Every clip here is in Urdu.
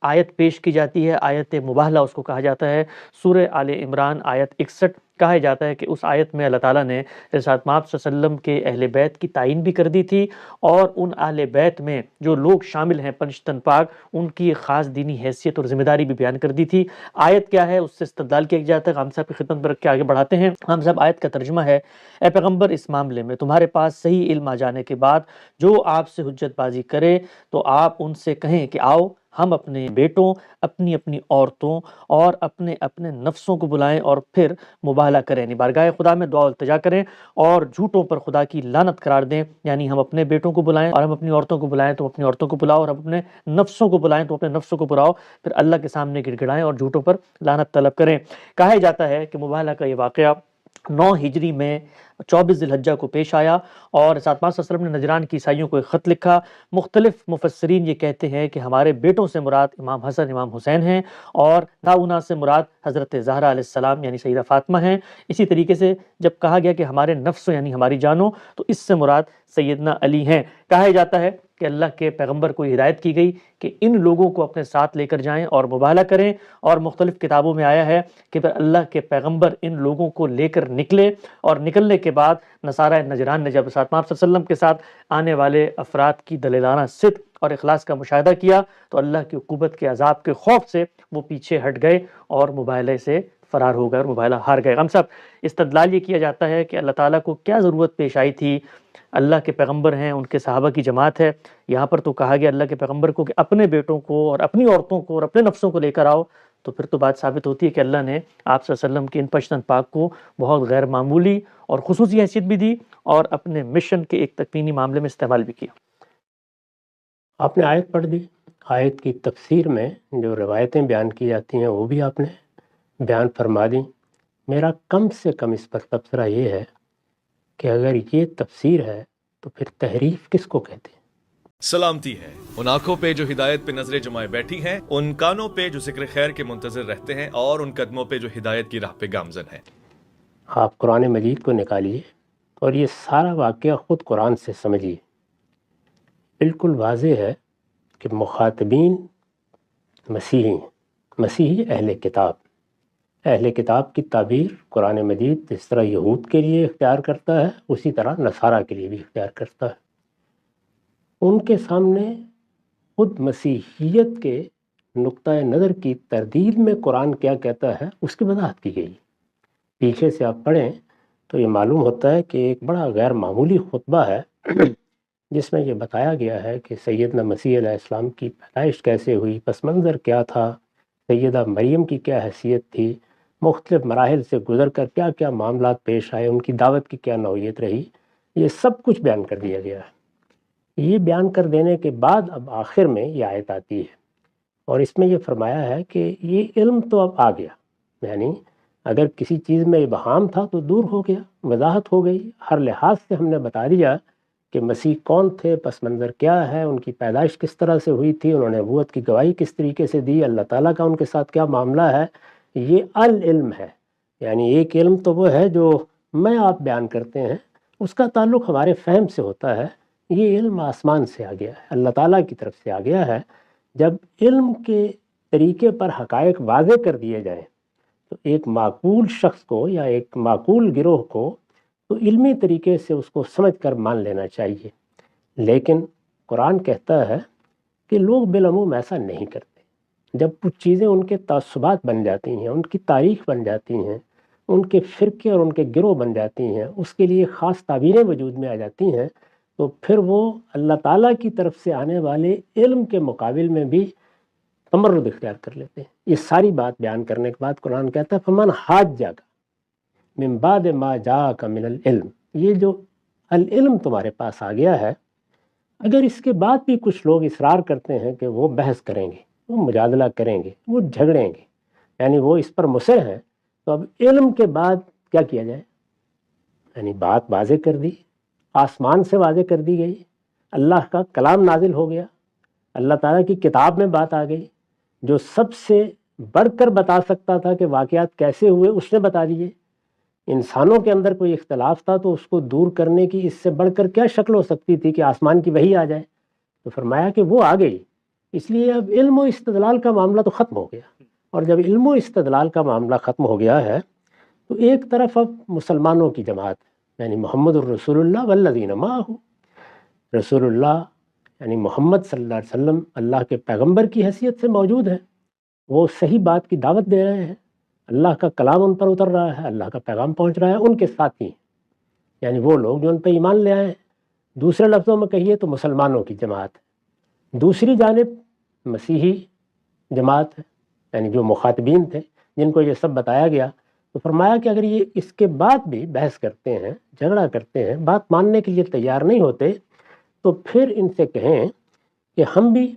آیت پیش کی جاتی ہے، آیت مباہلہ اس کو کہا جاتا ہے۔ سورہ آل عمران آیت 61 کہا جاتا ہے کہ اس آیت میں اللہ تعالیٰ نے رسالت مآب صلی اللہ علیہ وسلم کے اہل بیت کی تعین بھی کر دی تھی، اور ان اہل بیت میں جو لوگ شامل ہیں پنجتن پاک، ان کی ایک خاص دینی حیثیت اور ذمہ داری بھی بیان کر دی تھی۔ آیت کیا ہے اس سے استدلال کیا جاتا ہے، ہم صاحب کی خدمت میں رکھ کے آگے بڑھاتے ہیں۔ ہم صاحب آیت کا ترجمہ ہے: اے پیغمبر، اس معاملے میں تمہارے پاس صحیح علم آ جانے کے بعد جو آپ سے حجت بازی کرے تو آپ ان سے کہیں کہ آؤ ہم اپنے بیٹوں، اپنی اپنی عورتوں اور اپنے اپنے نفسوں کو بلائیں اور پھر مباہلہ کریں، یعنی بارگاہ خدا میں دعا و التجا کریں اور جھوٹوں پر خدا کی لعنت قرار دیں، یعنی ہم اپنے بیٹوں کو بلائیں اور ہم اپنی عورتوں کو بلائیں تو اپنی عورتوں کو بلاؤ، اور ہم اپنے نفسوں کو بلائیں تو اپنے نفسوں کو بلاؤ، پھر اللہ کے سامنے گڑ گڑائیں اور جھوٹوں پر لعنت طلب کریں۔ کہا جاتا ہے کہ مباہلہ کا یہ واقعہ 9 ہجری میں 24 ذی الحجہ کو پیش آیا، اور رسالت پاک صلی اللہ علیہ وسلم نے نجران کی عیسائیوں کو ایک خط لکھا۔ مختلف مفسرین یہ کہتے ہیں کہ ہمارے بیٹوں سے مراد امام حسن امام حسین ہیں، اور داؤنا سے مراد حضرت زہرا علیہ السلام یعنی سیدہ فاطمہ ہیں۔ اسی طریقے سے جب کہا گیا کہ ہمارے نفسوں یعنی ہماری جانوں، تو اس سے مراد سیدنا علی ہیں۔ کہا جاتا ہے کہ اللہ کے پیغمبر کو ہدایت کی گئی کہ ان لوگوں کو اپنے ساتھ لے کر جائیں اور مباہلہ کریں، اور مختلف کتابوں میں آیا ہے کہ پھر اللہ کے پیغمبر ان لوگوں کو لے کر نکلے، اور نکلنے کے بعد نصارہ نجران نے جب رسالت مآب صلی اللہ علیہ وسلم کے ساتھ آنے والے افراد کی دلیلانہ صدق اور اخلاص کا مشاہدہ کیا تو اللہ کی عقوبت کے عذاب کے خوف سے وہ پیچھے ہٹ گئے اور مباہلے سے فرار ہو گئے اور مباہلہ ہار گئے۔ ہم سب استدلال یہ کیا جاتا ہے کہ اللہ تعالیٰ کو کیا ضرورت پیش آئی تھی، اللہ کے پیغمبر ہیں، ان کے صحابہ کی جماعت ہے، یہاں پر تو کہا گیا اللہ کے پیغمبر کو کہ اپنے بیٹوں کو اور اپنی عورتوں کو اور اپنے نفسوں کو لے کر آؤ، تو پھر تو بات ثابت ہوتی ہے کہ اللہ نے آپ صلی اللہ علیہ وسلم کی ان پشتن پاک کو بہت غیر معمولی اور خصوصی حیثیت بھی دی اور اپنے مشن کے ایک تکوینی معاملے میں استعمال بھی کیا۔ آپ نے آیت پڑھ دی، آیت کی تفسیر میں جو روایتیں بیان کی جاتی ہیں وہ بھی آپ نے بیان فرما دیں۔ میرا کم سے کم اس پر تبصرہ یہ ہے کہ اگر یہ تفسیر ہے تو پھر تحریف کس کو کہتے ہیں؟ سلامتی ہے ان آنکھوں پہ جو ہدایت پہ نظریں جمائے بیٹھی ہیں، ان کانوں پہ جو ذکر خیر کے منتظر رہتے ہیں، اور ان قدموں پہ جو ہدایت کی راہ پہ گامزن ہیں۔ آپ قرآن مجید کو نکالیے اور یہ سارا واقعہ خود قرآن سے سمجھیے۔ بالکل واضح ہے کہ مخاطبین مسیحی ہیں، مسیحی اہل کتاب۔ اہل کتاب کی تعبیر قرآن مجید جس طرح یہود کے لیے اختیار کرتا ہے اسی طرح نصارہ کے لیے بھی اختیار کرتا ہے۔ ان کے سامنے خود مسیحیت کے نقطہ نظر کی تردید میں قرآن کیا کہتا ہے اس کی وضاحت کی گئی۔ پیچھے سے آپ پڑھیں تو یہ معلوم ہوتا ہے کہ ایک بڑا غیر معمولی خطبہ ہے جس میں یہ بتایا گیا ہے کہ سیدنا مسیح علیہ السلام کی پیدائش کیسے ہوئی، پس منظر کیا تھا، سیدہ مریم کی کیا حیثیت تھی، مختلف مراحل سے گزر کر کیا کیا معاملات پیش آئے، ان کی دعوت کی کیا نوعیت رہی، یہ سب کچھ بیان کر دیا گیا ہے۔ یہ بیان کر دینے کے بعد اب آخر میں یہ آیت آتی ہے، اور اس میں یہ فرمایا ہے کہ یہ علم تو اب آ گیا، یعنی اگر کسی چیز میں ابہام تھا تو دور ہو گیا، وضاحت ہو گئی، ہر لحاظ سے ہم نے بتا دیا کہ مسیح کون تھے، پس منظر کیا ہے، ان کی پیدائش کس طرح سے ہوئی تھی، انہوں نے نبوت کی گواہی کس طریقے سے دی، اللہ تعالیٰ کا ان کے ساتھ کیا معاملہ ہے۔ یہ العلم ہے، یعنی ایک علم تو وہ ہے جو میں آپ بیان کرتے ہیں، اس کا تعلق ہمارے فہم سے ہوتا ہے۔ یہ علم آسمان سے آ گیا ہے، اللہ تعالیٰ کی طرف سے آ گیا ہے۔ جب علم کے طریقے پر حقائق واضح کر دیے جائیں تو ایک معقول شخص کو یا ایک معقول گروہ کو تو علمی طریقے سے اس کو سمجھ کر مان لینا چاہیے، لیکن قرآن کہتا ہے کہ لوگ بالعموم ایسا نہیں کرتے۔ جب کچھ چیزیں ان کے تعصبات بن جاتی ہیں، ان کی تاریخ بن جاتی ہیں، ان کے فرقے اور ان کے گروہ بن جاتی ہیں، اس کے لیے خاص تعبیریں وجود میں آ جاتی ہیں، تو پھر وہ اللہ تعالیٰ کی طرف سے آنے والے علم کے مقابل میں بھی تمرد اختیار کر لیتے ہیں۔ یہ ساری بات بیان کرنے کے بعد قرآن کہتا ہے فمن حاجک من بعد ما جاءک من العلم، یہ جو العلم تمہارے پاس آ گیا ہے، اگر اس کے بعد بھی کچھ لوگ اصرار کرتے ہیں کہ وہ بحث کریں گے، وہ مجادلہ کریں گے، وہ جھگڑیں گے، یعنی وہ اس پر مصر ہیں، تو اب علم کے بعد کیا کیا جائے؟ یعنی بات واضح کر دی، آسمان سے واضح کر دی گئی، اللہ کا کلام نازل ہو گیا، اللہ تعالیٰ کی کتاب میں بات آ گئی، جو سب سے بڑھ کر بتا سکتا تھا کہ واقعات کیسے ہوئے اس نے بتا دیے۔ انسانوں کے اندر کوئی اختلاف تھا تو اس کو دور کرنے کی اس سے بڑھ کر کیا شکل ہو سکتی تھی کہ آسمان کی وحی آ جائے؟ تو فرمایا کہ وہ آ گئی، اس لیے اب علم و استدلال کا معاملہ تو ختم ہو گیا، اور جب علم و استدلال کا معاملہ ختم ہو گیا ہے تو ایک طرف اب مسلمانوں کی جماعت یعنی محمد الرسول اللہ والذین معہ، رسول اللہ یعنی محمد صلی اللہ علیہ وسلم اللہ کے پیغمبر کی حیثیت سے موجود ہے، وہ صحیح بات کی دعوت دے رہے ہیں، اللہ کا کلام ان پر اتر رہا ہے، اللہ کا پیغام پہنچ رہا ہے، ان کے ساتھی ہیں یعنی وہ لوگ جو ان پہ ایمان لے آئے ہیں۔ دوسرے لفظوں میں کہیے تو مسلمانوں کی جماعت ہے۔ دوسری جانب مسیحی جماعت ہے، یعنی جو مخاطبین تھے جن کو یہ سب بتایا گیا، تو فرمایا کہ اگر یہ اس کے بعد بھی بحث کرتے ہیں، جھگڑا کرتے ہیں، بات ماننے کے لیے تیار نہیں ہوتے، تو پھر ان سے کہیں کہ ہم بھی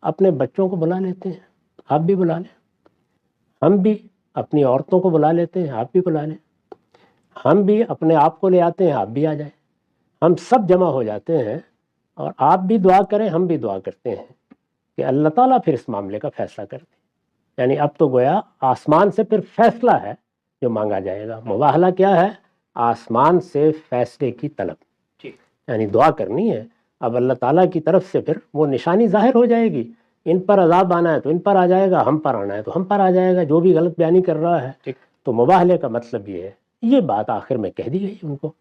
اپنے بچوں کو بلا لیتے ہیں، آپ بھی بلا لیں، ہم بھی اپنی عورتوں کو بلا لیتے ہیں، آپ بھی بلا لیں، ہم بھی اپنے آپ کو لے آتے ہیں، آپ بھی آ جائیں، ہم سب جمع ہو جاتے ہیں اور آپ بھی دعا کریں، ہم بھی دعا کرتے ہیں کہ اللہ تعالیٰ پھر اس معاملے کا فیصلہ کر دے۔ یعنی اب تو گویا آسمان سے پھر فیصلہ ہے جو مانگا جائے گا۔ مباہلہ کیا ہے؟ آسمان سے فیصلے کی طلب، یعنی دعا کرنی ہے۔ اب اللہ تعالیٰ کی طرف سے پھر وہ نشانی ظاہر ہو جائے گی، ان پر عذاب آنا ہے تو ان پر آ جائے گا، ہم پر آنا ہے تو ہم پر آ جائے گا، جو بھی غلط بیانی کر رہا ہے۔ تو مباہلے کا مطلب یہ ہے، یہ بات آخر میں کہہ دی گئی ان کو۔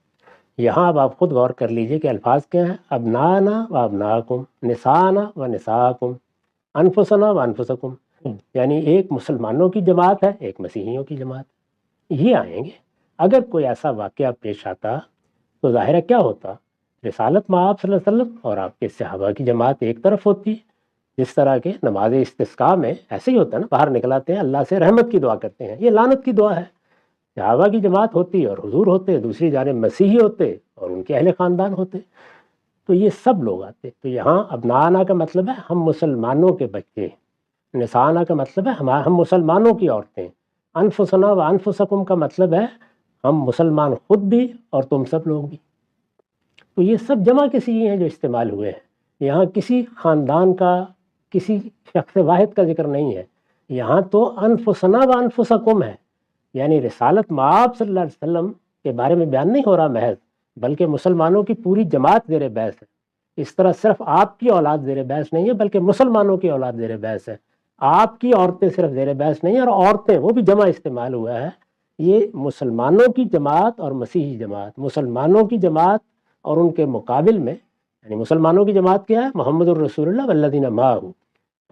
یہاں اب آپ خود غور کر لیجئے کہ الفاظ کیا ہیں، ابنانا و ابناکم، نسانا و نساکم، انفسنا و انفسکم، یعنی ایک مسلمانوں کی جماعت ہے، ایک مسیحیوں کی جماعت ہے، یہ آئیں گے۔ اگر کوئی ایسا واقعہ پیش آتا تو ظاہر ہے کیا ہوتا، رسالت مآب صلی اللہ علیہ وسلم اور آپ کے صحابہ کی جماعت ایک طرف ہوتی، جس طرح کے نماز استسقاء میں ایسے ہی ہوتا ہے نا، باہر نکل آتے ہیں، اللہ سے رحمت کی دعا کرتے ہیں، یہ لعنت کی دعا ہے۔ صحابہ کی جماعت ہوتی اور حضور ہوتے، دوسری جانب مسیحی ہوتے اور ان کے اہل خاندان ہوتے، تو یہ سب لوگ آتے۔ تو یہاں ابنانا کا مطلب ہے ہم مسلمانوں کے بچے، نسانا کا مطلب ہے ہم مسلمانوں کی عورتیں، انفسنا و انفسکم کا مطلب ہے ہم مسلمان خود بھی اور تم سب لوگ بھی۔ تو یہ سب جمع کسی ہیں جو استعمال ہوئے ہیں، یہاں کسی خاندان کا، کسی شخص واحد کا ذکر نہیں ہے، یہاں تو انفسنا و انفسکم ہے، یعنی رسالت مآب صلی اللہ علیہ وسلم کے بارے میں بیان نہیں ہو رہا محض، بلکہ مسلمانوں کی پوری جماعت زیر بحث ہے۔ اس طرح صرف آپ کی اولاد زیر بحث نہیں ہے، بلکہ مسلمانوں کی اولاد زیر بحث ہے۔ آپ کی عورتیں صرف زیر بحث نہیں ہیں، اور عورتیں وہ بھی جمع استعمال ہوا ہے۔ یہ مسلمانوں کی جماعت اور مسیحی جماعت، مسلمانوں کی جماعت اور ان کے مقابل میں، یعنی مسلمانوں کی جماعت کیا ہے؟ محمد الرسول اللہ والذین معہ،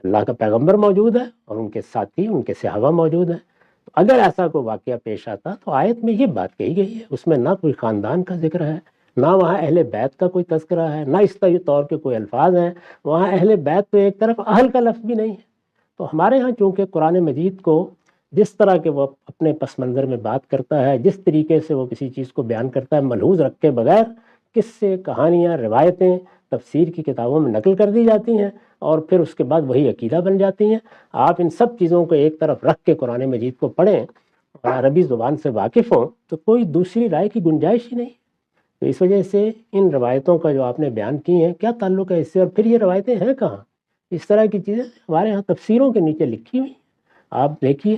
اللہ کا پیغمبر موجود ہے اور ان کے ساتھی، ان کے صحابہ موجود ہیں۔ تو اگر ایسا کوئی واقعہ پیش آتا تو آیت میں یہ بات کہی گئی ہے، اس میں نہ کوئی خاندان کا ذکر ہے، نہ وہاں اہل بیت کا کوئی تذکرہ ہے، نہ اس طور کے کوئی الفاظ ہیں۔ وہاں اہل بیت تو ایک طرف، اہل کا لفظ بھی نہیں ہے۔ تو ہمارے ہاں چونکہ قرآن مجید کو جس طرح کے وہ اپنے پس منظر میں بات کرتا ہے، جس طریقے سے وہ کسی چیز کو بیان کرتا ہے، ملحوظ رکھ کے بغیر، قصے، کہانیاں، روایتیں تفسیر کی کتابوں میں نقل کر دی جاتی ہیں اور پھر اس کے بعد وہی عقیدہ بن جاتی ہیں۔ آپ ان سب چیزوں کو ایک طرف رکھ کے قرآن مجید کو پڑھیں اور عربی زبان سے واقف ہوں تو کوئی دوسری رائے کی گنجائش ہی نہیں۔ تو اس وجہ سے ان روایتوں کا جو آپ نے بیان کی ہیں، کیا تعلق ہے اس سے، اور پھر یہ روایتیں ہیں کہاں؟ اس طرح کی چیزیں ہمارے ہاں تفسیروں کے نیچے لکھی ہوئی ہیں۔ آپ دیکھیے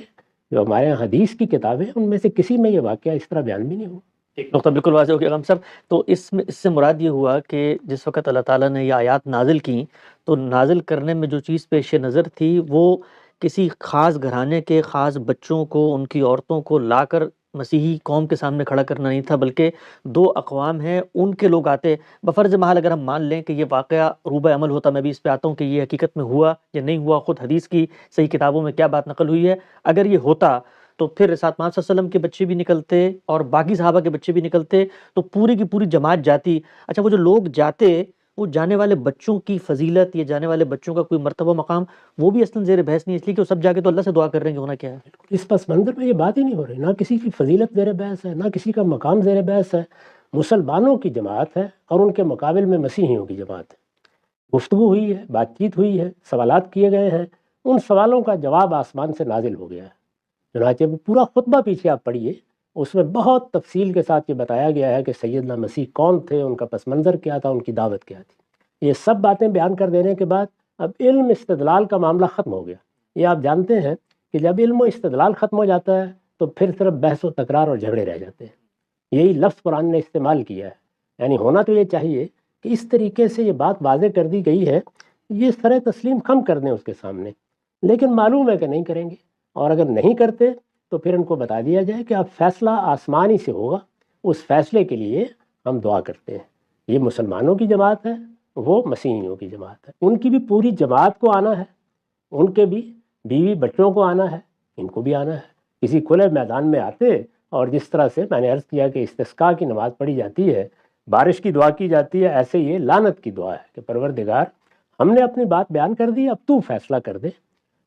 جو ہمارے یہاں حدیث کی کتابیں، ان میں سے کسی میں یہ واقعہ اس طرح بیان بھی نہیں ہوا۔ ایک نقطہ بالکل واضح ہو گیا غم صاحب۔ تو اس سے مراد یہ ہوا کہ جس وقت اللہ تعالیٰ نے یہ آیات نازل کی تو نازل کرنے میں جو چیز پیش نظر تھی وہ کسی خاص گھرانے کے خاص بچوں کو، ان کی عورتوں کو لا کر مسیحی قوم کے سامنے کھڑا کرنا نہیں تھا، بلکہ دو اقوام ہیں ان کے لوگ آتے۔ بفرض محال اگر ہم مان لیں کہ یہ واقعہ روبہ عمل ہوتا، میں بھی اس پہ آتا ہوں کہ یہ حقیقت میں ہوا یا نہیں ہوا، خود حدیث کی صحیح کتابوں میں کیا بات نقل ہوئی ہے، اگر یہ ہوتا تو پھر رسالت محمد صلی اللہ علیہ وسلم کے بچے بھی نکلتے اور باقی صحابہ کے بچے بھی نکلتے، تو پوری کی پوری جماعت جاتی۔ اچھا، وہ جو لوگ جاتے، وہ جانے والے بچوں کی فضیلت یا جانے والے بچوں کا کوئی مرتبہ مقام وہ بھی اصلاً زیر بحث نہیں، اس لیے کہ وہ سب جا کے تو اللہ سے دعا کر رہے ہیں کہ ہونا کیا ہے۔ اس پس منظر میں یہ بات ہی نہیں ہو رہی، نہ کسی کی فضیلت زیر بحث ہے، نہ کسی کا مقام زیر بحث ہے۔ مسلمانوں کی جماعت ہے اور ان کے مقابل میں مسیحیوں کی جماعت ہے۔ گفتگو ہوئی ہے، بات چیت ہوئی ہے، سوالات کیے گئے ہیں، ان سوالوں کا جواب آسمان سے نازل ہو گیا ہے۔ چنانچہ پورا خطبہ پیچھے آپ پڑھیے، اس میں بہت تفصیل کے ساتھ یہ بتایا گیا ہے کہ سیدنا مسیح کون تھے، ان کا پس منظر کیا تھا، ان کی دعوت کیا تھی۔ یہ سب باتیں بیان کر دینے کے بعد اب علم استدلال کا معاملہ ختم ہو گیا۔ یہ آپ جانتے ہیں کہ جب علم و استدلال ختم ہو جاتا ہے تو پھر صرف بحث و تکرار اور جھگڑے رہ جاتے ہیں۔ یہی لفظ قرآن نے استعمال کیا ہے۔ یعنی ہونا تو یہ چاہیے کہ اس طریقے سے یہ بات واضح کر دی گئی ہے یہ سر تسلیم خم کر دیں اس کے سامنے، لیکن معلوم ہے کہ نہیں کریں گے، اور اگر نہیں کرتے تو پھر ان کو بتا دیا جائے کہ اب فیصلہ آسمانی سے ہوگا، اس فیصلے کے لیے ہم دعا کرتے ہیں۔ یہ مسلمانوں کی جماعت ہے، وہ مسیحیوں کی جماعت ہے، ان کی بھی پوری جماعت کو آنا ہے، ان کے بھی بیوی بچوں کو آنا ہے، ان کو بھی آنا ہے۔ کسی کھلے میدان میں آتے، اور جس طرح سے میں نے عرض کیا کہ استسقاء کی نماز پڑھی جاتی ہے، بارش کی دعا کی جاتی ہے، ایسے یہ لعنت کی دعا ہے کہ پروردگار ہم نے اپنی بات بیان کر دی، اب تو فیصلہ کر دے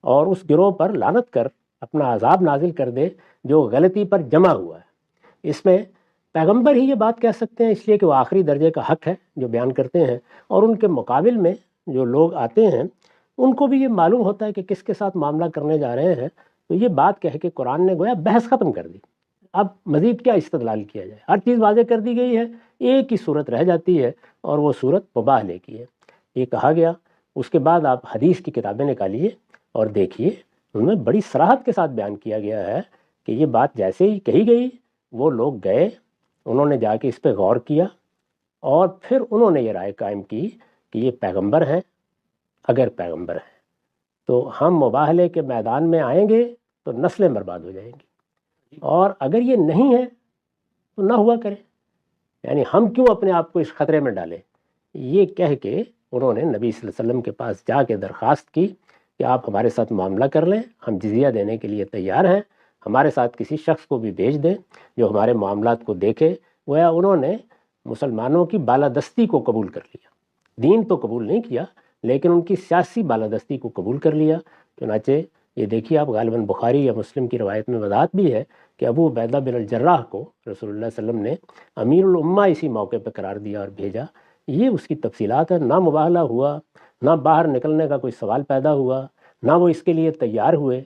اور اس گروہ پر لعنت کر، اپنا عذاب نازل کر دے جو غلطی پر جمع ہوا ہے۔ اس میں پیغمبر ہی یہ بات کہہ سکتے ہیں، اس لیے کہ وہ آخری درجے کا حق ہے جو بیان کرتے ہیں، اور ان کے مقابل میں جو لوگ آتے ہیں ان کو بھی یہ معلوم ہوتا ہے کہ کس کے ساتھ معاملہ کرنے جا رہے ہیں، تو یہ بات کہہ کے قرآن نے گویا بحث ختم کر دی۔ اب مزید کیا استدلال کیا جائے، ہر چیز واضح کر دی گئی ہے، ایک ہی صورت رہ جاتی ہے اور وہ صورت مباہلے کی ہے، یہ کہا گیا۔ اس کے بعد آپ حدیث کی کتابیں نکالیے اور دیکھیے، ان میں بڑی صراحت کے ساتھ بیان کیا گیا ہے کہ یہ بات جیسے ہی کہی گئی، وہ لوگ گئے، انہوں نے جا کے اس پہ غور کیا، اور پھر انہوں نے یہ رائے قائم کی کہ یہ پیغمبر ہیں، اگر پیغمبر ہیں تو ہم مباہلے کے میدان میں آئیں گے تو نسلیں برباد ہو جائیں گی، اور اگر یہ نہیں ہے تو نہ ہوا کرے، یعنی ہم کیوں اپنے آپ کو اس خطرے میں ڈالیں۔ یہ کہہ کے انہوں نے نبی صلی اللہ علیہ وسلم کے پاس جا کے درخواست کی کہ آپ ہمارے ساتھ معاملہ کر لیں، ہم جزیہ دینے کے لیے تیار ہیں، ہمارے ساتھ کسی شخص کو بھی بھیج دیں جو ہمارے معاملات کو دیکھے۔ گویا انہوں نے مسلمانوں کی بالادستی کو قبول کر لیا، دین تو قبول نہیں کیا لیکن ان کی سیاسی بالادستی کو قبول کر لیا۔ چنانچہ یہ دیکھیے آپ، غالباً بخاری یا مسلم کی روایت میں وضاحت بھی ہے کہ ابو عبیدہ بن الجراح کو رسول اللہ صلی اللہ علیہ وسلم نے امیر الامہ اسی موقع پہ قرار دیا اور بھیجا۔ یہ اس کی تفصیلات ہے، نہ مباہلہ ہوا، نہ باہر نکلنے کا کوئی سوال پیدا ہوا، نہ وہ اس کے لیے تیار ہوئے۔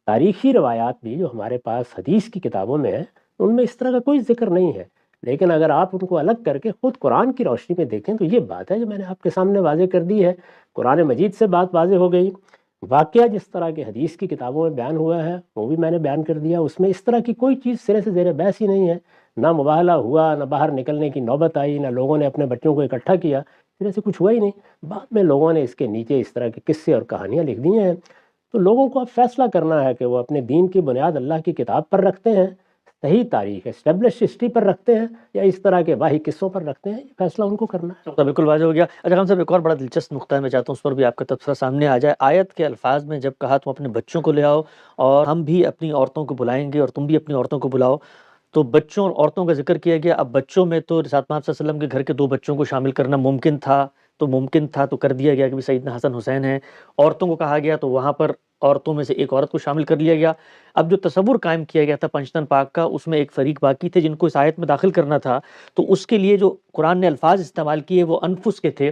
تاریخی روایات بھی جو ہمارے پاس حدیث کی کتابوں میں ہیں ان میں اس طرح کا کوئی ذکر نہیں ہے، لیکن اگر آپ ان کو الگ کر کے خود قرآن کی روشنی میں دیکھیں تو یہ بات ہے جو میں نے آپ کے سامنے واضح کر دی ہے۔ قرآن مجید سے بات واضح ہو گئی، واقعہ جس طرح کے حدیث کی کتابوں میں بیان ہوا ہے وہ بھی میں نے بیان کر دیا، اس میں اس طرح کی کوئی چیز سرے سے زیر بحث ہی نہیں ہے، نہ مباہلہ ہوا، نہ باہر نکلنے کی نوبت آئی، نہ لوگوں نے اپنے بچوں کو اکٹھا کیا، سرے سے کچھ ہوا ہی نہیں۔ بعد میں لوگوں نے اس کے نیچے اس طرح کے قصے اور کہانیاں لکھ دی ہیں، تو لوگوں کو اب فیصلہ کرنا ہے کہ وہ اپنے دین کی بنیاد اللہ کی کتاب پر رکھتے ہیں، صحیح تاریخ اسٹیبلش ہسٹری پر رکھتے ہیں، یا اس طرح کے واہی قصوں پر رکھتے ہیں، یہ فیصلہ ان کو کرنا ہے۔ نقطہ بالکل واضح ہو گیا۔ اچھا خان صاحب، ایک اور بڑا دلچسپ نقطہ ہے، میں چاہتا ہوں اس پر بھی آپ کا تبصرہ سامنے آ جائے۔ آیت کے الفاظ میں جب کہا تم اپنے بچوں کو لے آؤ اور ہم بھی اپنی عورتوں کو بلائیں گے اور تم بھی اپنی عورتوں کو بلاؤ، تو بچوں اور عورتوں کا ذکر کیا گیا۔ اب بچوں میں تو رسالت محمد صلی اللہ علیہ وسلم کے گھر کے 2 بچوں کو شامل کرنا ممکن تھا تو کر دیا گیا کہ سیدنا حسن حسین ہیں۔ عورتوں کو کہا گیا تو وہاں پر عورتوں میں سے ایک عورت کو شامل کر لیا گیا۔ اب جو تصور قائم کیا گیا تھا پنجتن پاک کا، اس میں ایک فریق باقی تھے جن کو اس آیت میں داخل کرنا تھا، تو اس کے لیے جو قرآن نے الفاظ استعمال کیے وہ انفس کے تھے۔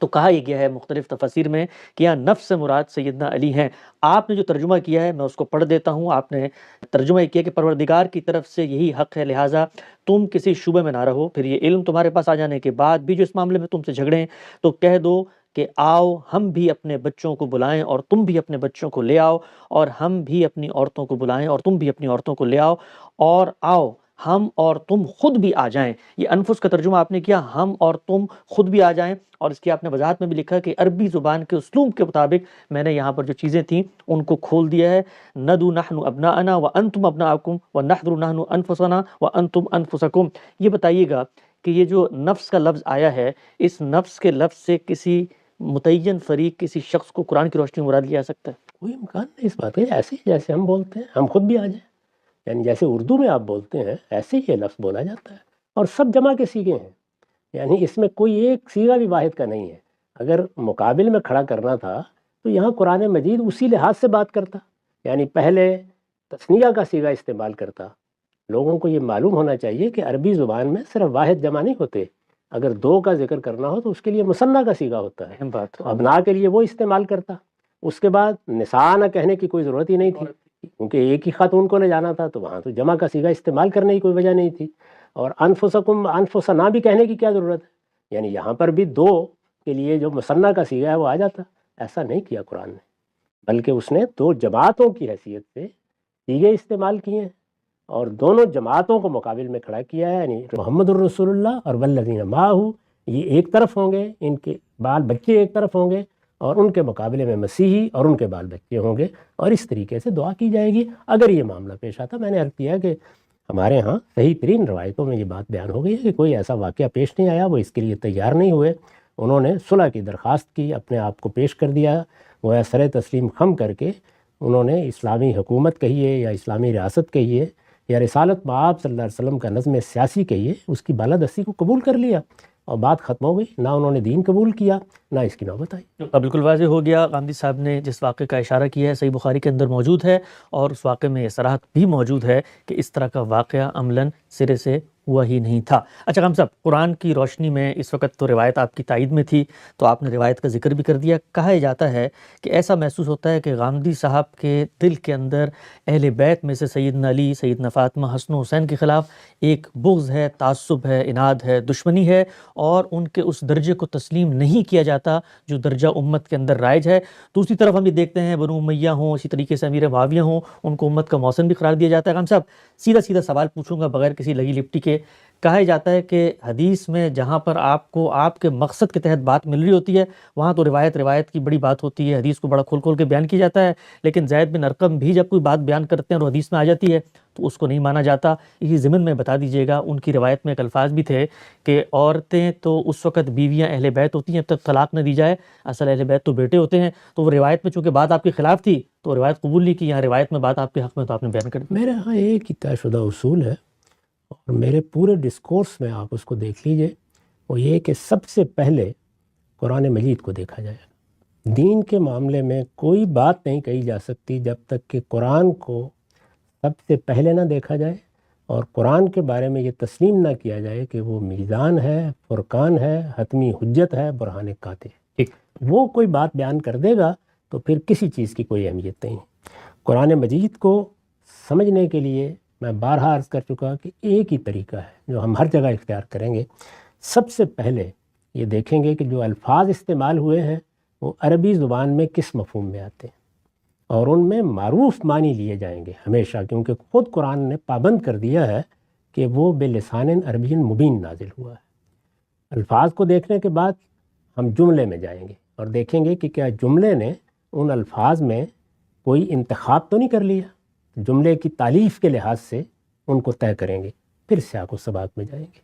تو کہا یہ گیا ہے مختلف تفاسیر میں کہ یہاں نفس سے مراد سیدنا علی ہیں۔ آپ نے جو ترجمہ کیا ہے میں اس کو پڑھ دیتا ہوں۔ آپ نے ترجمہ یہ کیا کہ پروردگار کی طرف سے یہی حق ہے، لہٰذا تم کسی شبہ میں نہ رہو، پھر یہ علم تمہارے پاس آ جانے کے بعد بھی جو اس معاملے میں تم سے جھگڑیں تو کہہ دو کہ آؤ ہم بھی اپنے بچوں کو بلائیں اور تم بھی اپنے بچوں کو لے آؤ، اور ہم بھی اپنی عورتوں کو بلائیں اور تم بھی اپنی عورتوں کو لے آؤ، اور آؤ ہم اور تم خود بھی آ جائیں۔ یہ انفس کا ترجمہ آپ نے کیا، ہم اور تم خود بھی آ جائیں، اور اس کی آپ نے وضاحت میں بھی لکھا کہ عربی زبان کے اسلوب کے مطابق میں نے یہاں پر جو چیزیں تھیں ان کو کھول دیا ہے۔ ندو نحن ابناءنا وانتم ابناءکم ونحضر نحن انفسنا وانتم انفسکم۔ یہ بتائیے گا کہ یہ جو نفس کا لفظ آیا ہے، اس نفس کے لفظ سے کسی متعین فریق، کسی شخص کو قرآن کی روشنی میں مراد لیا جا سکتا ہے؟ کوئی امکان نہیں اس بات کا، ایسے ہی جیسے ہم بولتے ہیں ہم خود بھی آ جائیں، یعنی جیسے اردو میں آپ بولتے ہیں ایسے ہی یہ لفظ بولا جاتا ہے، اور سب جمع کے سیغے ہیں، یعنی اس میں کوئی ایک سیغہ بھی واحد کا نہیں ہے۔ اگر مقابل میں کھڑا کرنا تھا تو یہاں قرآن مجید اسی لحاظ سے بات کرتا، یعنی پہلے تثنیہ کا سیغہ استعمال کرتا۔ لوگوں کو یہ معلوم ہونا چاہیے کہ عربی زبان میں صرف واحد جمع نہیں ہوتے، اگر 2 کا ذکر کرنا ہو تو اس کے لیے مثنیٰ کا سیغہ ہوتا ہے، اہم بات۔ تو ابنا کے لیے وہ استعمال کرتا۔ اس کے بعد نساء نہ کہنے کی کوئی ضرورت ہی نہیں تھی، کیونکہ ایک ہی خاتون کو لے جانا تھا، تو وہاں تو جمع کا سیغہ استعمال کرنے کی کوئی وجہ نہیں تھی۔ اور انفسکم انفسنا بھی کہنے کی کیا ضرورت ہے، یعنی یہاں پر بھی 2 کے لیے جو مثنیٰ کا سیغہ ہے وہ آ جاتا۔ ایسا نہیں کیا قرآن نے، بلکہ اس نے 2 جماعتوں کی حیثیت سے سیغے استعمال کیے ہیں اور دونوں جماعتوں کو مقابل میں کھڑا کیا ہے، یعنی محمد الرسول اللہ اور والذین معہ، یہ ایک طرف ہوں گے، ان کے بال بچے ایک طرف ہوں گے، اور ان کے مقابلے میں مسیحی اور ان کے بال بچے ہوں گے، اور اس طریقے سے دعا کی جائے گی اگر یہ معاملہ پیش آتا۔ میں نے عرض کیا کہ ہمارے ہاں صحیح ترین روایتوں میں یہ بات بیان ہو گئی ہے کہ کوئی ایسا واقعہ پیش نہیں آیا، وہ اس کے لیے تیار نہیں ہوئے، انہوں نے صلح کی درخواست کی، اپنے آپ کو پیش کر دیا، وہ سر تسلیم خم کر کے انہوں نے اسلامی حکومت کہیے یا اسلامی ریاست کہیے یا رسالت مآب صلی اللہ علیہ وسلم کا نظم سیاسی کہیے، اس کی بالادستی کو قبول کر لیا اور بات ختم ہو گئی۔ نہ انہوں نے دین قبول کیا، نہ اس کی نوبت آئی۔ بالکل واضح ہو گیا، غامدی صاحب نے جس واقعے کا اشارہ کیا ہے صحیح بخاری کے اندر موجود ہے، اور اس واقعے میں یہ صراحت بھی موجود ہے کہ اس طرح کا واقعہ عملاً سرے سے ہوا ہی نہیں تھا۔ اچھا غام صاحب، قرآن کی روشنی میں اس وقت تو روایت آپ کی تائید میں تھی، تو آپ نے روایت کا ذکر بھی کر دیا۔ کہا جاتا ہے کہ ایسا محسوس ہوتا ہے کہ غامدی صاحب کے دل کے اندر اہل بیت میں سے سیدنا علی، سیدنا فاطمہ، حسن و حسین کے خلاف ایک بغض ہے، تعصب ہے، اناد ہے، دشمنی ہے، اور ان کے اس درجے کو تسلیم نہیں کیا جاتا جو درجہ امت کے اندر رائج ہے۔ دوسری طرف ہم یہ دیکھتے ہیں بنو امیہ ہوں، اسی طریقے سے امیر معاویہ ہوں، ان کو امت کا محسن بھی قرار دیا جاتا ہے۔ غام صاحب، سیدھا سیدھا سوال پوچھوں گا بغیر کسی لگی لپٹی کے، کہا جاتا ہے کہ حدیث میں جہاں پر آپ کو آپ کے مقصد کے تحت بات مل رہی ہوتی ہے وہاں تو روایت کی بڑی بات ہوتی ہے، حدیث کو بڑا کھول کھول کے بیان کیا جاتا ہے، لیکن زید بن ارقم بھی جب کوئی بات بیان کرتے ہیں اور حدیث میں آ جاتی ہے تو اس کو نہیں مانا جاتا۔ اسی ضمن میں بتا دیجیے گا، ان کی روایت میں ایک الفاظ بھی تھے کہ عورتیں تو اس وقت بیویاں اہل بیت ہوتی ہیں جب تک طلاق نہ دی جائے، اصل اہل بیت تو بیٹے ہوتے ہیں۔ تو وہ روایت میں چونکہ بات آپ کے خلاف تھی تو روایت قبول نہیں کی، یہاں روایت میں بات آپ کے حق میں تو آپ نے بیان کر دی۔ میرے ہاں ایک ہی طے شدہ اصول ہے، اور میرے پورے ڈسکورس میں آپ اس کو دیکھ لیجئے، وہ یہ کہ سب سے پہلے قرآن مجید کو دیکھا جائے۔ دین کے معاملے میں کوئی بات نہیں کہی جا سکتی جب تک کہ قرآن کو سب سے پہلے نہ دیکھا جائے، اور قرآن کے بارے میں یہ تسلیم نہ کیا جائے کہ وہ میزان ہے، فرقان ہے، حتمی حجت ہے، برہان قاطع ہے۔ وہ کوئی بات بیان کر دے گا تو پھر کسی چیز کی کوئی اہمیت نہیں۔ قرآن مجید کو سمجھنے کے لیے میں بارہا عرض کر چکا کہ ایک ہی طریقہ ہے جو ہم ہر جگہ اختیار کریں گے۔ سب سے پہلے یہ دیکھیں گے کہ جو الفاظ استعمال ہوئے ہیں وہ عربی زبان میں کس مفہوم میں آتے ہیں، اور ان میں معروف معنی لیے جائیں گے ہمیشہ، کیونکہ خود قرآن نے پابند کر دیا ہے کہ وہ بلسان عربی مبین نازل ہوا ہے۔ الفاظ کو دیکھنے کے بعد ہم جملے میں جائیں گے اور دیکھیں گے کہ کیا جملے نے ان الفاظ میں کوئی انتخاب تو نہیں کر لیا، جملے کی تالیف کے لحاظ سے ان کو طے کریں گے، پھر سیاق و سباق میں جائیں گے۔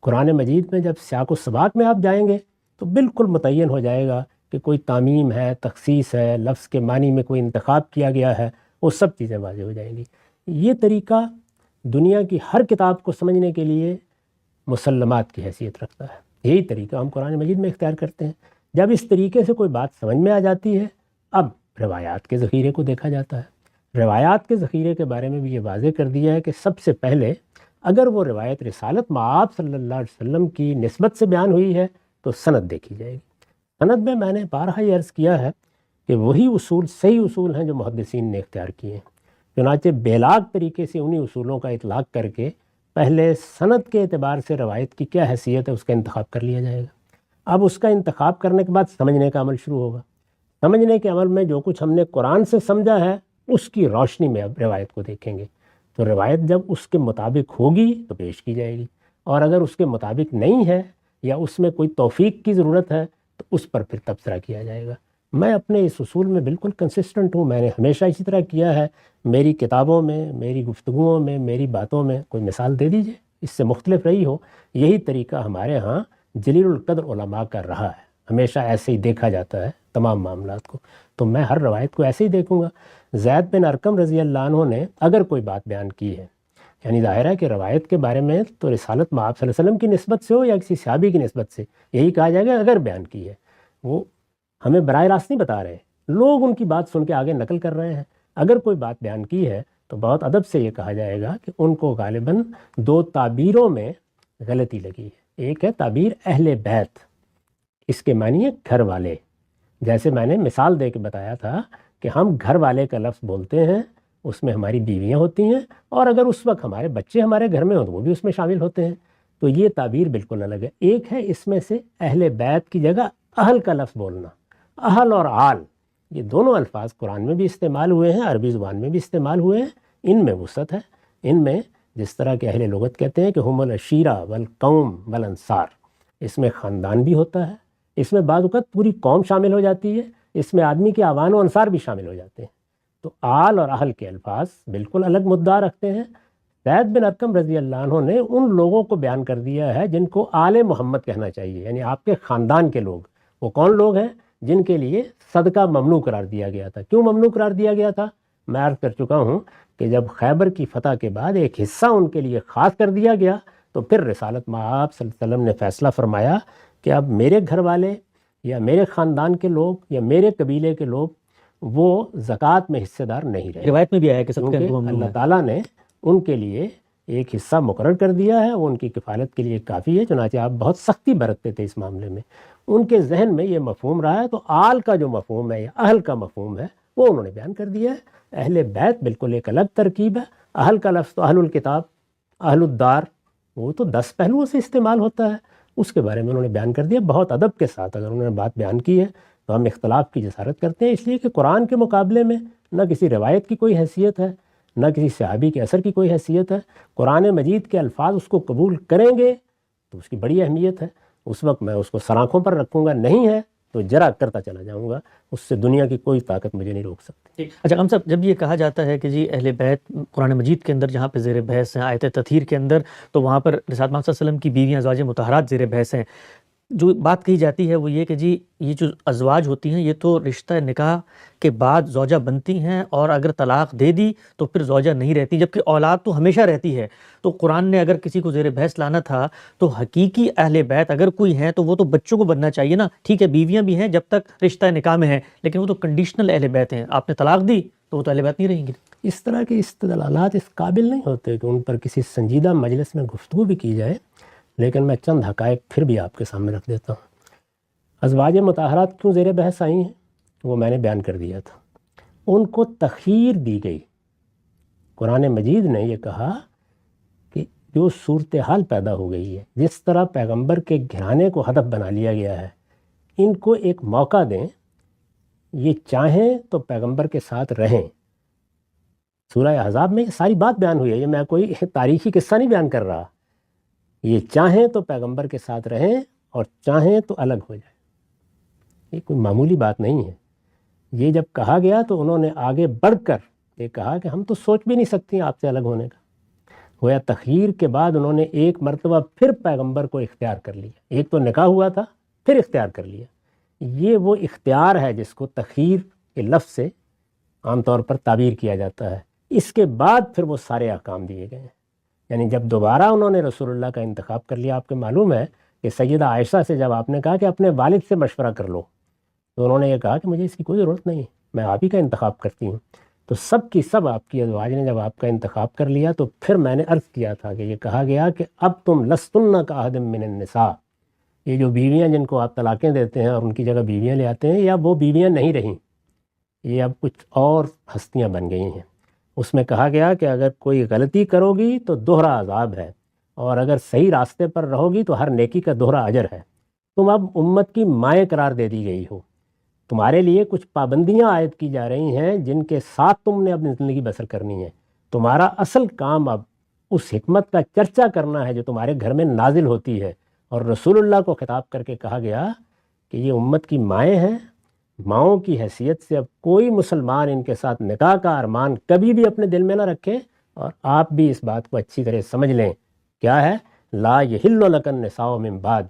قرآن مجید میں جب سیاق و سباق میں آپ جائیں گے تو بالکل متعین ہو جائے گا کہ کوئی تعمیم ہے، تخصیص ہے، لفظ کے معنی میں کوئی انتخاب کیا گیا ہے، وہ سب چیزیں واضح ہو جائیں گی۔ یہ طریقہ دنیا کی ہر کتاب کو سمجھنے کے لیے مسلمات کی حیثیت رکھتا ہے۔ یہی طریقہ ہم قرآن مجید میں اختیار کرتے ہیں۔ جب اس طریقے سے کوئی بات سمجھ میں آ جاتی ہے، اب روایات کے ذخیرے کو دیکھا جاتا ہے۔ روایات کے ذخیرے کے بارے میں بھی یہ واضح کر دیا ہے کہ سب سے پہلے اگر وہ روایت رسالت مآب صلی اللہ علیہ وسلم کی نسبت سے بیان ہوئی ہے تو سند دیکھی جائے گی۔ سند میں نے بارہا یہ عرض کیا ہے کہ وہی اصول صحیح اصول ہیں جو محدثین نے اختیار کیے ہیں، چنانچہ بیلاگ طریقے سے انہی اصولوں کا اطلاق کر کے پہلے سند کے اعتبار سے روایت کی کیا حیثیت ہے اس کا انتخاب کر لیا جائے گا۔ اب اس کا انتخاب کرنے کے بعد سمجھنے کا عمل شروع ہوگا۔ سمجھنے کے عمل میں جو کچھ ہم نے قرآن سے سمجھا ہے اس کی روشنی میں اب روایت کو دیکھیں گے، تو روایت جب اس کے مطابق ہوگی تو پیش کی جائے گی، اور اگر اس کے مطابق نہیں ہے یا اس میں کوئی توفیق کی ضرورت ہے تو اس پر پھر تبصرہ کیا جائے گا۔ میں اپنے اس اصول میں بالکل کنسسٹنٹ ہوں، میں نے ہمیشہ اسی طرح کیا ہے۔ میری کتابوں میں، میری گفتگوؤں میں، میری باتوں میں کوئی مثال دے دیجئے اس سے مختلف رہی ہو۔ یہی طریقہ ہمارے ہاں جلیل القدر علماء کا رہا ہے، ہمیشہ ایسے ہی دیکھا جاتا ہے تمام معاملات کو، تو میں ہر روایت کو ایسے ہی دیکھوں گا۔ زید بن ارقم رضی اللہ عنہ نے اگر کوئی بات بیان کی ہے، یعنی ظاہر ہے کہ روایت کے بارے میں تو رسالت مآب صلی اللہ علیہ وسلم کی نسبت سے ہو یا کسی صحابی کی نسبت سے، یہی کہا جائے گا اگر بیان کی ہے۔ وہ ہمیں براہ راست نہیں بتا رہے، لوگ ان کی بات سن کے آگے نقل کر رہے ہیں۔ اگر کوئی بات بیان کی ہے تو بہت ادب سے یہ کہا جائے گا کہ ان کو غالباً دو تعبیروں میں غلطی لگی ہے۔ ایک ہے تعبیر اہل بیت، اس کے معنی ہے گھر والے، جیسے میں نے مثال دے کے بتایا تھا کہ ہم گھر والے کا لفظ بولتے ہیں، اس میں ہماری بیویاں ہوتی ہیں، اور اگر اس وقت ہمارے بچے ہمارے گھر میں ہوں تو وہ بھی اس میں شامل ہوتے ہیں، تو یہ تعبیر بالکل الگ ہے۔ ایک ہے اس میں سے اہل بیت کی جگہ اہل کا لفظ بولنا۔ اہل اور آل یہ دونوں الفاظ قرآن میں بھی استعمال ہوئے ہیں، عربی زبان میں بھی استعمال ہوئے ہیں، ان میں وسعت ہے۔ ان میں جس طرح کے اہل لغت کہتے ہیں کہ ہم العشیرہ والقوم والانصار، اس میں خاندان بھی ہوتا ہے، اس میں بعض اوقات پوری قوم شامل ہو جاتی ہے، اس میں آدمی کے اوان و انصار بھی شامل ہو جاتے ہیں۔ تو آل اور اہل کے الفاظ بالکل الگ مدعا رکھتے ہیں۔ زید بن ارقم رضی اللہ عنہ نے ان لوگوں کو بیان کر دیا ہے جن کو آل محمد کہنا چاہیے، یعنی آپ کے خاندان کے لوگ۔ وہ کون لوگ ہیں؟ جن کے لیے صدقہ ممنوع قرار دیا گیا تھا۔ کیوں ممنوع قرار دیا گیا تھا؟ میں عرض کر چکا ہوں کہ جب خیبر کی فتح کے بعد ایک حصہ ان کے لیے خاص کر دیا گیا تو پھر رسالت مآب صلی اللہ علیہ وسلم نے فیصلہ فرمایا کہ اب میرے گھر والے یا میرے خاندان کے لوگ یا میرے قبیلے کے لوگ وہ زکوٰۃ میں حصے دار نہیں رہے، روایت میں بھی آیا کہ صدقہ کیونکہ ممنوع اللہ ہے۔ تعالیٰ نے ان کے لیے ایک حصہ مقرر کر دیا ہے، وہ ان کی کفالت کے لیے کافی ہے۔ چنانچہ آپ بہت سختی برتتے تھے اس معاملے میں، ان کے ذہن میں یہ مفہوم رہا ہے، تو آل کا جو مفہوم ہے یا اہل کا مفہوم ہے وہ انہوں نے بیان کر دیا ہے۔ اہل بیت بالکل ایک الگ ترکیب ہے۔ اہل کا لفظ تو اہل الکتاب، اہل الدار، وہ تو 10 پہلوؤں سے استعمال ہوتا ہے، اس کے بارے میں انہوں نے بیان کر دیا بہت ادب کے ساتھ۔ اگر انہوں نے بات بیان کی ہے تو ہم اختلاف کی جسارت کرتے ہیں، اس لیے کہ قرآن کے مقابلے میں نہ کسی روایت کی کوئی حیثیت ہے، نہ کسی صحابی کے اثر کی کوئی حیثیت ہے۔ قرآن مجید کے الفاظ اس کو قبول کریں گے تو اس کی بڑی اہمیت ہے، اس وقت میں اس کو سر آنکھوں پر رکھوں گا، نہیں ہے تو جرا کرتا چلا جاؤں گا، اس سے دنیا کی کوئی طاقت مجھے نہیں روک سکتی۔ اچھا غم صاحب، جب یہ کہا جاتا ہے کہ جی اہل بیت قرآن مجید کے اندر جہاں پہ زیر بحث ہیں آیت تطہیر کے اندر، تو وہاں پر رسالت محمد صلی اللہ علیہ وسلم کی بیویاں ازواج مطہرات زیر بحث ہیں، جو بات کہی جاتی ہے وہ یہ کہ جی یہ جو ازواج ہوتی ہیں یہ تو رشتہ نکاح کے بعد زوجہ بنتی ہیں، اور اگر طلاق دے دی تو پھر زوجہ نہیں رہتی، جبکہ اولاد تو ہمیشہ رہتی ہے۔ تو قرآن نے اگر کسی کو زیر بحث لانا تھا تو حقیقی اہل بیت اگر کوئی ہیں تو وہ تو بچوں کو بننا چاہیے نا۔ ٹھیک ہے بیویاں بھی ہیں جب تک رشتہ نکاح میں ہیں، لیکن وہ تو کنڈیشنل اہل بیت ہیں، آپ نے طلاق دی تو وہ تو اہل بیت نہیں رہیں گی۔ اس طرح کے استدلالات اس قابل نہیں ہوتے کہ ان پر کسی سنجیدہ مجلس میں گفتگو بھی کی جائے، لیکن میں چند حقائق پھر بھی آپ کے سامنے رکھ دیتا ہوں۔ ازواج مطہرات کیوں زیر بحث آئی ہیں وہ میں نے بیان کر دیا تھا۔ ان کو تخیر دی گئی۔ قرآن مجید نے یہ کہا کہ جو صورتحال پیدا ہو گئی ہے، جس طرح پیغمبر کے گھرانے کو ہدف بنا لیا گیا ہے، ان کو ایک موقع دیں، یہ چاہیں تو پیغمبر کے ساتھ رہیں۔ سورہ احزاب میں یہ ساری بات بیان ہوئی ہے، یہ میں کوئی تاریخی قصہ نہیں بیان کر رہا۔ یہ چاہیں تو پیغمبر کے ساتھ رہیں اور چاہیں تو الگ ہو جائیں، یہ کوئی معمولی بات نہیں ہے۔ یہ جب کہا گیا تو انہوں نے آگے بڑھ کر یہ کہا کہ ہم تو سوچ بھی نہیں سکتی آپ سے الگ ہونے کا۔ گویا تخیر کے بعد انہوں نے ایک مرتبہ پھر پیغمبر کو اختیار کر لیا، ایک تو نکاح ہوا تھا پھر اختیار کر لیا۔ یہ وہ اختیار ہے جس کو تخیر کے لفظ سے عام طور پر تعبیر کیا جاتا ہے۔ اس کے بعد پھر وہ سارے احکام دیے گئے ہیں، یعنی جب دوبارہ انہوں نے رسول اللہ کا انتخاب کر لیا۔ آپ کو معلوم ہے کہ سیدہ عائشہ سے جب آپ نے کہا کہ اپنے والد سے مشورہ کر لو، تو انہوں نے یہ کہا کہ مجھے اس کی کوئی ضرورت نہیں، میں آپ ہی کا انتخاب کرتی ہوں۔ تو سب کی سب آپ کی ازواج نے جب آپ کا انتخاب کر لیا تو پھر میں نے عرض کیا تھا کہ یہ کہا گیا کہ اب تم لستن کاحد من النساء، یہ جو بیویاں جن کو آپ طلاقیں دیتے ہیں اور ان کی جگہ بیویاں لے آتے ہیں، یا وہ بیویاں نہیں رہیں، یہ اب کچھ اور ہستیاں بن گئی ہیں۔ اس میں کہا گیا کہ اگر کوئی غلطی کرو گی تو دوہرا عذاب ہے، اور اگر صحیح راستے پر رہو گی تو ہر نیکی کا دوہرا اجر ہے۔ تم اب امت کی مائیں قرار دے دی گئی ہو، تمہارے لیے کچھ پابندیاں عائد کی جا رہی ہیں جن کے ساتھ تم نے اپنی زندگی بسر کرنی ہے۔ تمہارا اصل کام اب اس حکمت کا چرچا کرنا ہے جو تمہارے گھر میں نازل ہوتی ہے۔ اور رسول اللہ کو خطاب کر کے کہا گیا کہ یہ امت کی مائیں ہیں، ماؤں کی حیثیت سے اب کوئی مسلمان ان کے ساتھ نکاح کا ارمان کبھی بھی اپنے دل میں نہ رکھے، اور آپ بھی اس بات کو اچھی طرح سمجھ لیں۔ کیا ہے؟ لا یحل لک النساء من بعد،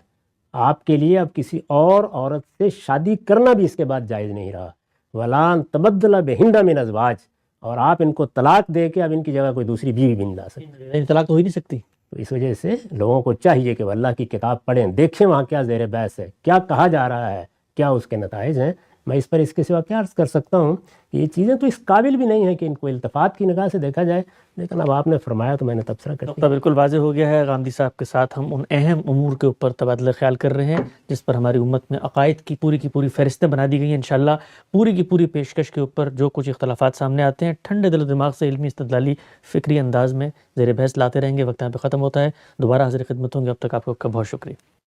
آپ کے لیے اب کسی اور عورت سے شادی کرنا بھی اس کے بعد جائز نہیں رہا۔ وَلَا أَن تَبَدَّلَ بِهِنَّ مِنْ أَزْوَاجٍ، اور آپ ان کو طلاق دے کے اب ان کی جگہ کوئی دوسری بیوی بھی نہیں لا سکتے۔ طلاق تو ہو ہی نہیں سکتی۔ تو اس وجہ سے لوگوں کو چاہیے کہ وہ اللہ کی کتاب پڑھیں، دیکھیں وہاں کیا زیر بحث ہے، کیا کہا جا رہا ہے، کیا اس کے نتائج ہیں۔ میں اس پر اس کے سوا کیا عرض کر سکتا ہوں کہ یہ چیزیں تو اس قابل بھی نہیں ہیں کہ ان کو التفات کی نگاہ سے دیکھا جائے، لیکن اب آپ نے فرمایا تو میں نے تبصرہ کر دیا۔ بالکل واضح ہو گیا ہے۔ غامدی صاحب کے ساتھ ہم ان اہم امور کے اوپر تبادلہ خیال کر رہے ہیں جس پر ہماری امت میں عقائد کی پوری فہرستیں بنا دی گئی ہیں۔ انشاءاللہ پوری کی پوری پیشکش کے اوپر جو کچھ اختلافات سامنے آتے ہیں ٹھنڈے دل و دماغ سے علمی استدلالی فکری انداز میں زیر بحث لاتے رہیں گے۔ وقت یہاں پہ ختم ہوتا ہے، دوبارہ حاضر خدمت ہوں گے، اب تک آپ کا بہت شکریہ۔